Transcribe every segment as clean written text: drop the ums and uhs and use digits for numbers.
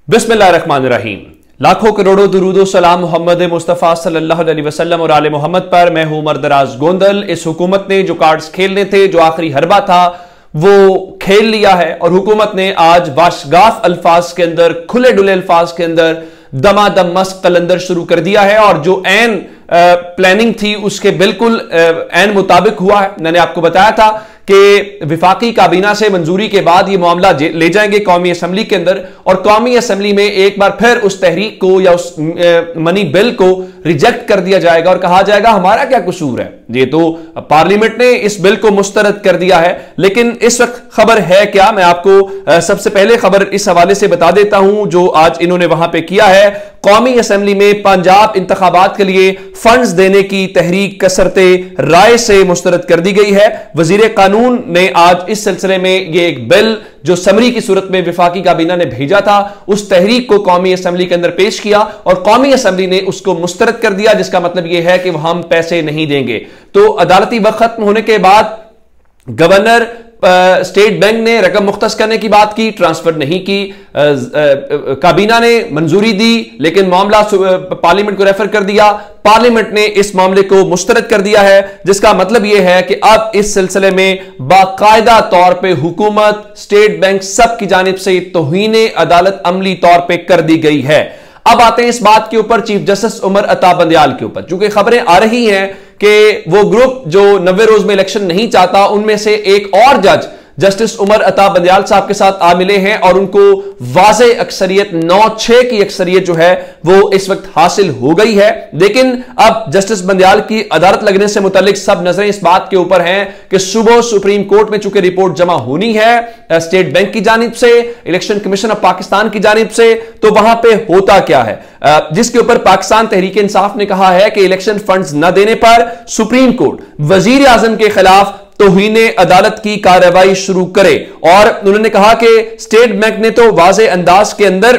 बिस्मिल्लाहिर्रहमानिर्रहीम। लाखों करोड़ों दुरूदो सलाम मोहम्मद मुस्तफ़ा सल्लल्लाहु अलैहि वसल्लम और आले मोहम्मद पर। मैं हूं मरदराज गोंदल। इस हुकूमत ने जो कार्ड्स खेलने थे, जो आखिरी हरबा था, वो खेल लिया है और हुकूमत ने आज वाशगाफ अल्फाज के अंदर, खुले डुले अल्फाज के अंदर दमादम मस्क कलंदर शुरू कर दिया है और जो एन प्लानिंग थी उसके बिल्कुल एन मुताबिक हुआ है। मैंने आपको बताया था कि विफाकी काबीना से मंजूरी के बाद ये मामला ले जाएंगे कौमी असम्बली के अंदर और कौमी असम्बली में एक बार फिर उस तहरीक को या उस मनी बिल को रिजेक्ट कर दिया जाएगा और कहा जाएगा हमारा क्या कसूर है, ये तो पार्लियामेंट ने इस बिल को मुस्तरद कर दिया है। लेकिन इस वक्त खबर है क्या, मैं आपको सबसे पहले खबर इस हवाले से बता देता हूं जो आज इन्होंने वहां पे किया है। कौमी असम्बली में पंजाब इंतखाबात के लिए फंड्स देने की तहरीक कसरते राय से मुस्तरद कर दी गई है। वजीर कानून ने आज इस सिलसिले में ये एक बिल जो समरी की सूरत में विफाकी काबीना ने भेजा था, उस तहरीक को कौमी असम्बली के अंदर पेश किया और कौमी असम्बली ने उसको मुस्तरद कर दिया, जिसका मतलब यह है कि हम पैसे नहीं देंगे। तो अदालती वक्त खत्म होने के बाद गवर्नर स्टेट बैंक ने रकम मुख्तस करने की बात की, ट्रांसफर नहीं की। काबीना ने मंजूरी दी लेकिन मामला पार्लियामेंट को रेफर कर दिया। पार्लियामेंट ने इस मामले को मुस्तरद कर दिया है, जिसका मतलब यह है कि अब इस सिलसिले में बाकायदा तौर पे हुकूमत, स्टेट बैंक सब की जानिब से तौहीन अदालत अमली तौर पे कर दी गई है। अब आते हैं इस बात के ऊपर चीफ जस्टिस उमर अता बंदयाल के ऊपर। चूंकि खबरें आ रही हैं कि वो ग्रुप जो 90 रोज में इलेक्शन नहीं चाहता, उनमें से एक और जज जस्टिस उमर अता बंदयाल साहब के साथ आ मिले हैं और उनको वाज़े अक्सरियत 9-6 की अक्सरियत जो है वो इस वक्त हासिल हो गई है। लेकिन अब जस्टिस बंदयाल की अदालत लगने से मुतालिक सब नजरें इस बात के ऊपर हैं कि सुबह सुप्रीम कोर्ट में चूंकि रिपोर्ट जमा होनी है स्टेट बैंक की जानिब से, इलेक्शन कमीशन ऑफ पाकिस्तान की जानिब से, तो वहां पे होता क्या है, जिसके ऊपर पाकिस्तान तहरीक इंसाफ ने कहा है कि इलेक्शन फंड्स न देने पर सुप्रीम कोर्ट वजीर आजम के खिलाफ तौहीने अदालत की कार्रवाई शुरू करे। और उन्होंने कहा कि स्टेट बैंक ने तो वाज़े अंदाज के अंदर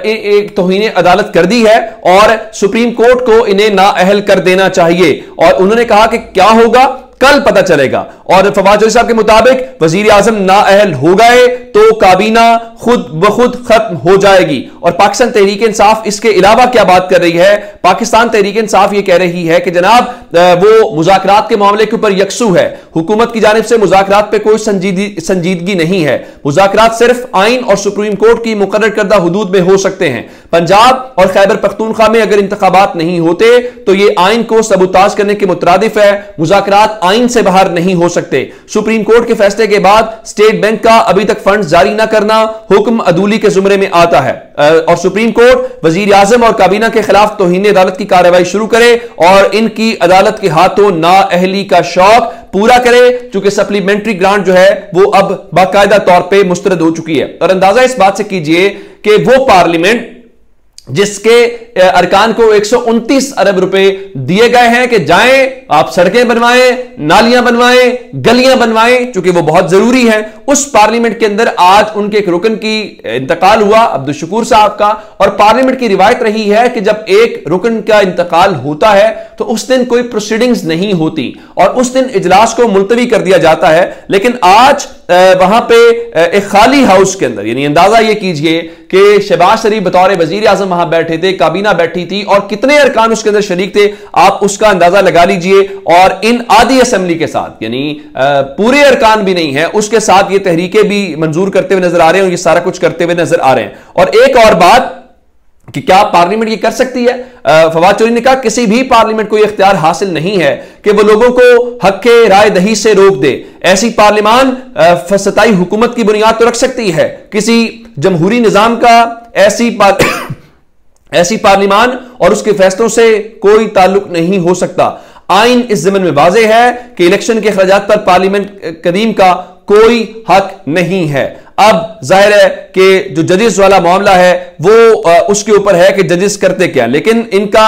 एक तौहीने अदालत कर दी है और सुप्रीम कोर्ट को इन्हें नाअहल कर देना चाहिए। और उन्होंने कहा कि क्या होगा कल पता चलेगा। और फवाद चौधरी साहब के मुताबिक वजीर आजम नाअहल हो गए तो काबीना खुद ब खुद खत्म हो जाएगी। और पाकिस्तान तहरीक इंसाफ इसके अलावा क्या बात कर रही है, पाकिस्तान तहरीक इंसाफ ये कह रही है कि जनाब वो मुज़ाकरात के मामले के ऊपर यकसू है, हुकूमत की जानिब से मुज़ाकरात पे कोई संजीदगी नहीं है। मुज़ाकरात सिर्फ आइन और सुप्रीम कोर्ट की मुकर्रर करदा हुदूद में हो सकते हैं। पंजाब और खैबर पख्तूनख्वा में अगर इंतखाबात नहीं होते तो ये आइन को सबूताज करने के मुतरादिफ है। मुज़ाकरात आइन से बाहर नहीं हो सकते। सुप्रीम कोर्ट के फैसले के बाद स्टेट बैंक का अभी तक फंड जारी न करना हुक्म अदूली के जुमरे में आता है और सुप्रीम कोर्ट वजीर आजम और काबीना के खिलाफ तौहीन अदालत की कार्रवाई शुरू करे और इनकी अदालत के हाथों नाअहली का शौक पूरा करे, चूंकि सप्लीमेंट्री ग्रांट जो है वो अब बाकायदा तौर पे मुस्तरद हो चुकी है। और अंदाजा इस बात से कीजिए कि वो पार्लियामेंट जिसके अरकान को 129 अरब रुपए दिए गए हैं कि जाएं आप सड़कें बनवाएं, नालियां बनवाएं, गलियां बनवाएं, चूंकि वो बहुत जरूरी है, उस पार्लियामेंट के अंदर आज उनके एक रुकन की इंतकाल हुआ, अब्दुल शकूर साहब का। और पार्लियामेंट की रिवायत रही है कि जब एक रुकन का इंतकाल होता है तो उस दिन कोई प्रोसीडिंग्स नहीं होती और उस दिन इजलास को मुलतवी कर दिया जाता है। लेकिन आज वहां पे एक खाली हाउस के अंदर, यानी अंदाजा यह कीजिए कि शहबाज शरीफ बतौर वजीर आजम वहां बैठे थे, काबीना बैठी थी और कितने अरकान उसके अंदर शरीक थे, आप उसका अंदाजा लगा लीजिए। और इन आधी असेंबली के साथ, यानी पूरे अरकान भी नहीं है, उसके साथ ये तहरीकें भी मंजूर करते हुए नजर आ रहे हैं और ये सारा कुछ करते हुए नजर आ रहे हैं। और एक और बात कि क्या पार्लियामेंट ये कर सकती है, फवाद चौधरी ने कहा किसी भी पार्लियामेंट को यह इख्तियार हासिल नहीं है कि वो लोगों को हक राय दही से रोक दे। ऐसी पार्लियामान सताई हुकूमत की बुनियाद तो रख सकती है, किसी जमहूरी निजाम का ऐसी पार्लियामान और उसके फैसलों से कोई ताल्लुक नहीं हो सकता। आइन इस ज़मन में वाज़े है कि इलेक्शन के अखराजात पर पार्लियामेंट कदीम का कोई हक नहीं है। अब जाहिर है कि जो जजेस वाला मामला है वो उसके ऊपर है कि जजेस करते क्या, लेकिन इनका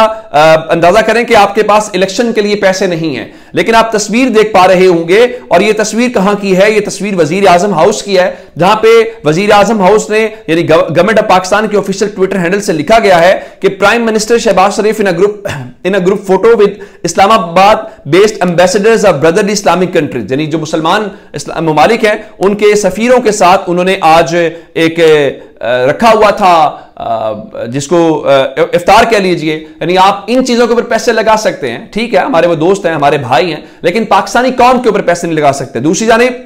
अंदाजा करें कि आपके पास इलेक्शन के लिए पैसे नहीं है। लेकिन आप तस्वीर देख पा रहे होंगे और ये तस्वीर कहां की है, ये तस्वीर वजीर आजम हाउस की है, जहां पे वजीर आजम हाउस ने यानी गवर्नमेंट ऑफ पाकिस्तान के ऑफिशियल ट्विटर हैंडल से लिखा गया है कि prime minister Shehbaz Sharif in a group photo with Islamabad based ambassadors of brotherly Islamic countries, यानी जो मुसलमान ममालिक हैं उनके सफीरों के साथ उन्होंने आज एक रखा हुआ था जिसको इफ्तार कह लीजिए, यानी आप इन चीजों के ऊपर पैसे लगा सकते हैं, ठीक है, हमारे वो दोस्त हैं, हमारे भाई हैं, लेकिन पाकिस्तानी कौम के ऊपर पैसे नहीं लगा सकते। दूसरी जानिब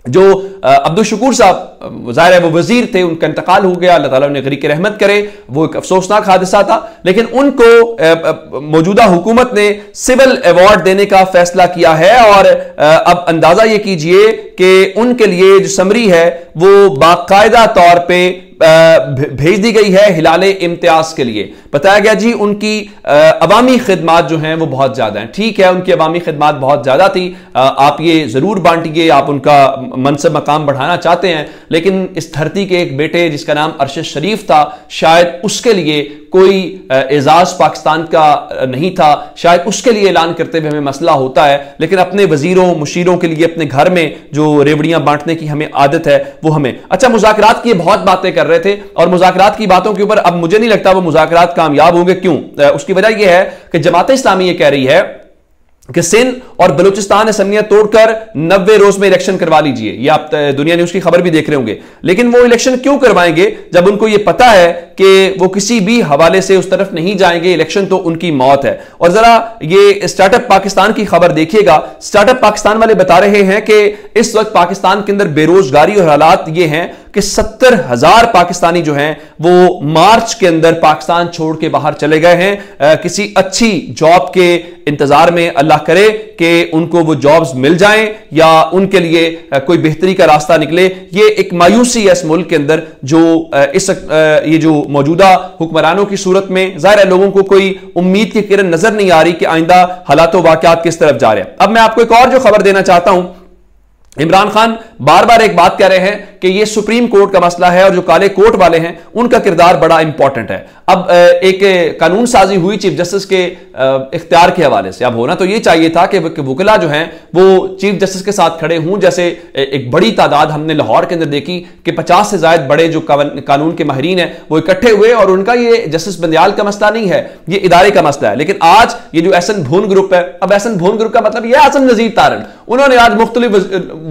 जो अब्दुल शकूर साहब, जाहिर है वो वजीर थे, उनका इंतकाल हो गया, अल्लाह ताला उन्हें गरीक रहमत करे, वो एक अफसोसनाक हादसा था, लेकिन उनको मौजूदा हुकूमत ने सिविल अवार्ड देने का फैसला किया है। और अब अंदाजा ये कीजिए कि उनके लिए जो समरी है वो बाकायदा तौर पर भेज दी गई है हिलाले इम्तियाज के लिए। बताया गया जी उनकी अवामी खिदमात जो हैं वो बहुत ज्यादा हैं, ठीक है, उनकी अवामी खिदमात बहुत ज्यादा थी, आप ये जरूर बांटिए, आप उनका मनसब मकाम बढ़ाना चाहते हैं, लेकिन इस धरती के एक बेटे जिसका नाम अरशद शरीफ था, शायद उसके लिए कोई एजाज पाकिस्तान का नहीं था, शायद उसके लिए ऐलान करते हुए हमें मसला होता है, लेकिन अपने वजीरों मुशीरों के लिए अपने घर में जो रेवड़ियां बांटने की हमें आदत है वो हमें। अच्छा, मुज़ाकरात की बहुत बातें कर रहे थे और मुज़ाकरात की बातों के ऊपर अब मुझे नहीं लगता वो मुज़ाकरात कामयाब होंगे। क्यों? उसकी वजह यह है कि जमात इस्लामी ये कह रही है कि सिंध और बलूचिस्तान असम्बलियां तोड़कर 90 रोज में इलेक्शन करवा लीजिए। ये आप दुनिया न्यूज की खबर भी देख रहे होंगे, लेकिन वो इलेक्शन क्यों करवाएंगे जब उनको ये पता है कि वो किसी भी हवाले से उस तरफ नहीं जाएंगे, इलेक्शन तो उनकी मौत है। और जरा ये स्टार्टअप पाकिस्तान की खबर देखिएगा, स्टार्टअप पाकिस्तान वाले बता रहे हैं कि इस वक्त पाकिस्तान के अंदर बेरोजगारी और हालात ये हैं कि 70,000 पाकिस्तानी जो हैं वो मार्च के अंदर पाकिस्तान छोड़ के बाहर चले गए हैं किसी अच्छी जॉब के इंतजार में। अल्लाह करे कि उनको वो जॉब्स मिल जाएं या उनके लिए कोई बेहतरी का रास्ता निकले। ये एक मायूसी है इस मुल्क के अंदर जो ये जो मौजूदा हुक्मरानों की सूरत में जाहिर है लोगों को कोई उम्मीद की किरण नजर नहीं आ रही कि आइंदा हालात व वाकयात किस तरफ जा रहे हैं। अब मैं आपको एक और जो खबर देना चाहता हूं, इमरान खान बार बार एक बात कह रहे हैं कि ये सुप्रीम कोर्ट का मसला है और जो काले कोर्ट वाले हैं उनका किरदार बड़ा इंपॉर्टेंट है। अब एक कानून साजी हुई चीफ जस्टिस के इख्तियार के हवाले से। अब होना तो ये चाहिए था कि वकला जो हैं वो चीफ जस्टिस के साथ खड़े हों। जैसे एक बड़ी तादाद हमने लाहौर के अंदर देखी कि 50 से ज्यादा बड़े जो कानून के माहिरीन हैं वो इकट्ठे हुए और उनका ये जस्टिस बंदियाल का मसला नहीं है, ये इदारे का मसला है। लेकिन आज ये जो एहसन भून ग्रुप है, अब एहसन भून ग्रुप का मतलब यह आजम नजीर तारण, उन्होंने आज मुख्तलिफ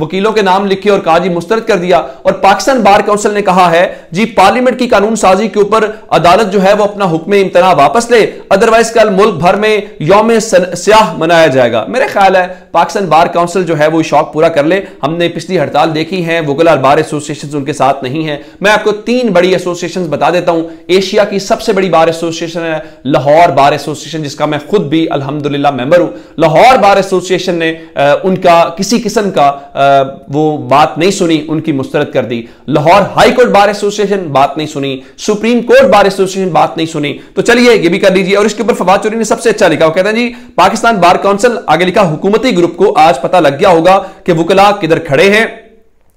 वकीलों के नाम लिखे और कहा जी मुस्तरद कर दिया। और पाकिस्तान बार काउंसिल ने कहा है जी पार्लियामेंट की कानून साजी के ऊपर अदालत जो है वो अपना हुक्म इम्तना वापस ले, अदरवाइज कल मुल्क भर में यौम स्याह मनाया जाएगा। मेरे ख्याल है पाकिस्तान बार काउंसिल जो है वो शौक पूरा कर ले। हमने पिछली हड़ताल देखी है, वकला बार एसोसिएशन उनके साथ नहीं है। मैं आपको 3 बड़ी एसोसिएशन बता देता हूं। एशिया की सबसे बड़ी बार एसोसिएशन है लाहौर बार एसोसिएशन, जिसका मैं खुद भी अल्हम्दुलिल्लाह मेंबर हूं। लाहौर बार एसोसिएशन ने उनका किसी किस्म का वो बात नहीं सुनी, उनकी मुस्तरद कर दी। Lahore high court bar association बात नहीं सुनी, सुप्रीम कोर्ट बार एसोसिएशन बात नहीं सुनी। तो चलिए ये भी कर लीजिए। और इसके ऊपर फवाद चौधरी ने सबसे अच्छा लिखा, वो कहते हैं जी पाकिस्तान बार काउंसिल, आगे लिखा हुकूमती ग्रुप को आज पता लग गया होगा कि वकला किधर खड़े हैं।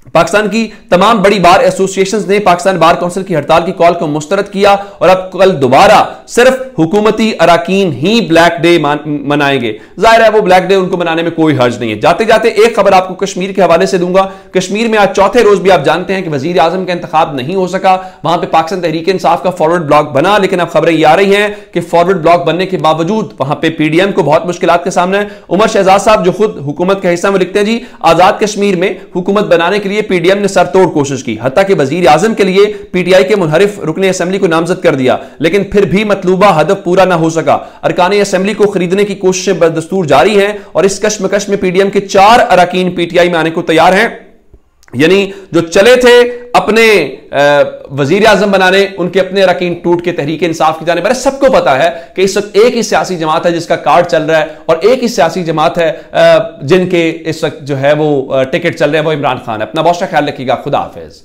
पाकिस्तान की तमाम बड़ी बार एसोसिएशंस ने पाकिस्तान बार काउंसिल की हड़ताल की कॉल को मुस्तरद किया और अब कल दोबारा सिर्फ हुकूमती अराकीन ही ब्लैक डे मनाएंगे। जाहिर है वो ब्लैक डे उनको मनाने में कोई हर्ज नहीं है। जाते जाते एक खबर आपको कश्मीर के हवाले से दूंगा। कश्मीर में आज चौथे रोज भी आप जानते हैं कि वजीर आजम का इंतखाब नहीं हो सका। वहां पर पाकिस्तान तहरीक इंसाफ का फॉरवर्ड ब्लॉक बना, लेकिन अब खबरें ये आ रही हैं कि फॉरवर्ड ब्लॉक बनने के बावजूद वहां पर पीडीएम को बहुत मुश्किलात के सामने है। उमर शहजाद साहब जो खुद हुकूमत का हिस्सा में लिखते हैं जी आजाद कश्मीर में हुकूमत बनाने के लिए पीडीएम ने सरतोड़ कोशिश की, हत्ता कि वजीर आजम के लिए पीटीआई के मुनहरिफ रुकने असेंबली को नामजद कर दिया, लेकिन फिर भी मतलूबा हदफ पूरा ना हो सका। अरकान असेंबली को खरीदने की कोशिशें बदस्तूर जारी हैं और इस कश्मकश में पीडीएम के 4 अरकान पीटीआई में आने को तैयार हैं। यानी जो चले थे अपने वजीर आजम बनाने, उनके अपने अरकान टूट के तहरीक इंसाफ की जानिब। सबको पता है कि इस वक्त एक ही सियासी जमात है जिसका कार्ड चल रहा है और एक ही सियासी जमात है जिनके इस वक्त जो है वो टिकट चल रहे हैं, वो इमरान खान है। अपना बहुत सा ख्याल रखिएगा। खुदा हाफिज।